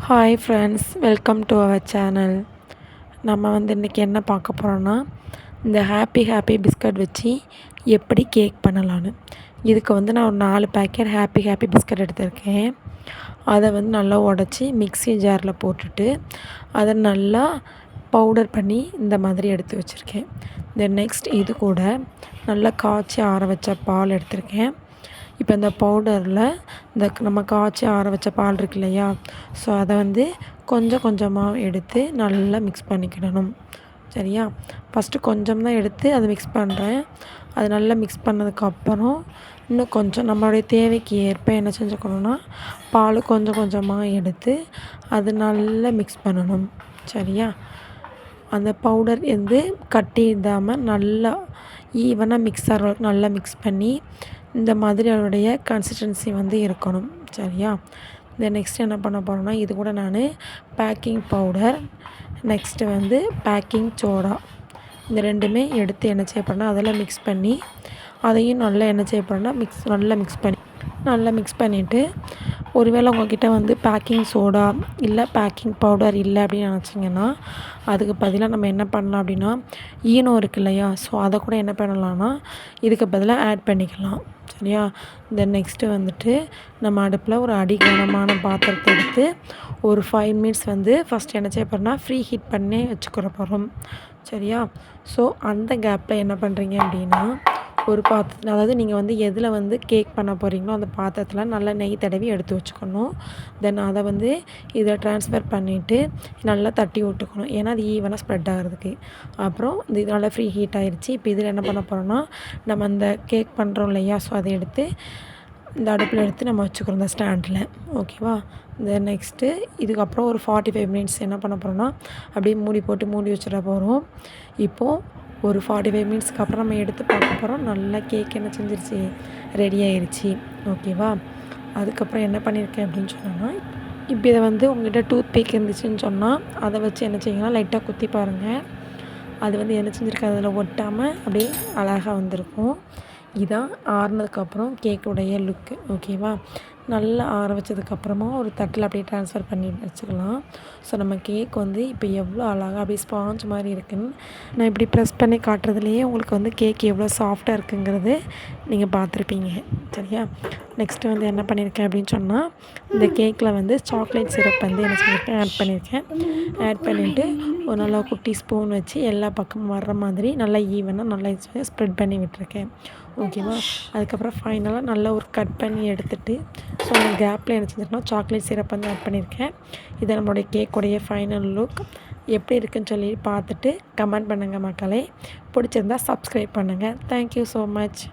Hi friends, welcome to our channel. நம்ம இன்றைக்கி என்ன பார்க்க போகிறோன்னா, இந்த ஹாப்பி பிஸ்கட் வச்சு எப்படி கேக் பண்ணலான்னு. இதுக்கு நான் ஒரு 4 பேக்கெட் ஹாப்பி பிஸ்கட் எடுத்திருக்கேன். அதை நல்லா உடச்சி மிக்ஸி ஜாரில் போட்டுட்டு அதை நல்லா பவுடர் பண்ணி இந்த மாதிரி எடுத்து வச்சுருக்கேன். தென் நெக்ஸ்ட் இது கூட நல்லா காய்ச்சி ஆற வச்ச பால் எடுத்திருக்கேன். இப்போ இந்த பவுடரில் நம்ம காய்ச்சி ஆற வச்ச பால் இருக்கு இல்லையா, ஸோ அதை கொஞ்சம் கொஞ்சமாக எடுத்து நல்லா மிக்ஸ் பண்ணிக்கிடணும். சரியா? ஃபஸ்ட்டு கொஞ்சம் தான் எடுத்து அதை மிக்ஸ் பண்ணுறேன். அது நல்லா மிக்ஸ் பண்ணதுக்கப்புறம் இன்னும் கொஞ்சம் நம்மளுடைய தேவைக்கு ஏற்ப என்ன செஞ்சுக்கணுன்னா, பால் கொஞ்சம் கொஞ்சமாக எடுத்து அது நல்லா மிக்ஸ் பண்ணணும். சரியா? அந்த பவுடர் கட்டி இல்லாமல் நல்லா ஈவனாக மிக்ஸ் ஆகிற அளவுக்கு நல்லா மிக்ஸ் பண்ணி இந்த மாதிரி அதோடைய கன்சிஸ்டன்சி இருக்கணும். சரியா? நெக்ஸ்ட் என்ன பண்ண போகிறோன்னா, இது கூட நான் baking powder, next baking soda, இந்த ரெண்டுமே எடுத்து என்ன செய்ய போகிறேன்னா அதில் மிக்ஸ் பண்ணி அதையும் நல்லா என்ன செய்ய போகிறேன்னா நல்லா மிக்ஸ் பண்ணிவிட்டு, ஒருவேளை உங்கள்கிட்ட பேக்கிங் சோடா இல்லை பேக்கிங் பவுடர் இல்லை அப்படின்னு நினச்சிங்கன்னா, அதுக்கு பதிலாக நம்ம என்ன பண்ணலாம் அப்படின்னா, ஈனோ இருக்கு இல்லையா, ஸோ அதை கூட என்ன பண்ணலான்னா இதுக்கு பதிலாக ஆட் பண்ணிக்கலாம். சரியா? தென் நெக்ஸ்ட்டு நம்ம அடுப்பில் ஒரு அடிகனமான பாத்திரத்தை எடுத்து ஒரு 5 மினிட்ஸ் ஃபஸ்ட் என்ன செய்ய போகிறோன்னா ஃப்ரீ ஹீட் பண்ணி வச்சுக்கிற போகிறோம். சரியா? ஸோ அந்த கேப்பில் என்ன பண்ணுறீங்க அப்படின்னா, ஒரு பாத்திரத்தில், அதாவது நீங்கள் எதில் கேக் பண்ண போகிறீங்களோ அந்த பாத்திரத்தில் நல்லா நெய் தடவி எடுத்து வச்சுக்கணும். தென் அதை இதை ட்ரான்ஸ்ஃபர் பண்ணிவிட்டு நல்லா தட்டி விட்டுக்கணும். ஏன்னா அது ஈவனாக ஸ்ப்ரெட் ஆகிறதுக்கு. அப்புறம் இது நல்லா ஃப்ரீ ஹீட் ஆகிடுச்சு. இப்போ இதில் என்ன பண்ண போகிறோன்னா, நம்ம அந்த கேக் பண்ணுறோம் இல்லையா, ஸோ அதை எடுத்து இந்த அடுப்பில் எடுத்து நம்ம வச்சுக்கிறோம் இந்த ஸ்டாண்டில். ஓகேவா? தென் நெக்ஸ்ட்டு இதுக்கப்புறம் ஒரு 45 மினிட்ஸ் என்ன பண்ண போகிறோன்னா, அப்படியே மூடி வச்சிட போகிறோம். இப்போது ஒரு 45 மினிட்ஸ்க்கு அப்புறம் நம்ம எடுத்து பார்க்க போகிறோம். நல்லா கேக் என்ன செஞ்சிருச்சு, ரெடி ஆயிடுச்சு. ஓகேவா? அதுக்கப்புறம் என்ன பண்ணியிருக்கேன் அப்படின்னு சொன்னோன்னா, இப்போ இதை உங்கள்கிட்ட டூத் பிக் இருந்துச்சுன்னு சொன்னால் அதை வச்சு என்ன செய்யுங்கன்னா லைட்டாக குத்தி பாருங்கள். அது என்ன செஞ்சுருக்கு, அதில் ஒட்டாமல் அப்படியே அழகாக வந்திருக்கும். இதான் ஆறுனதுக்கப்புறம் கேக்குடைய லுக்கு. ஓகேவா? நல்லா ஆற வச்சதுக்கப்புறமா ஒரு தட்டில் அப்படியே ட்ரான்ஸ்ஃபர் பண்ணி வச்சுக்கலாம். ஸோ நம்ம கேக் இப்போ எவ்வளோ அழகாக அப்படியே ஸ்பாஞ்ச் மாதிரி இருக்குதுன்னு நான் இப்படி ப்ரெஸ் பண்ணி காட்டுறதுலேயே உங்களுக்கு கேக் எவ்வளோ சாஃப்டாக இருக்குங்கிறது நீங்கள் பார்த்துருப்பீங்க. சரியா? நெக்ஸ்ட்டு என்ன பண்ணியிருக்கேன் அப்படின்னு சொன்னால், இந்த கேக்கில் சாக்லேட் சிரப் என்ன செஞ்சுருக்கேன், ஆட் பண்ணிவிட்டு ஒரு நல்லா குட்டி ஸ்பூன் வச்சு எல்லா பக்கமும் வர்ற மாதிரி நல்லா ஈவனாக நல்லா ஸ்ப்ரெட் பண்ணி விட்டுருக்கேன். ஓகேவா? அதுக்கப்புறம் ஃபைனலாக நல்லா ஒரு கட் பண்ணி எடுத்துகிட்டு, ஸோ அந்த கேப்பில் என்ன செஞ்சுருக்கேன்னா சாக்லேட் சிரப் ஆட் பண்ணியிருக்கேன். இதை நம்மளுடைய கேக்குடைய ஃபைனல் லுக் எப்படி இருக்குதுன்னு சொல்லி பார்த்துட்டு கமெண்ட் பண்ணுங்கள் மக்களே. பிடிச்சிருந்தா சப்ஸ்கிரைப் பண்ணுங்கள். Thank you so much.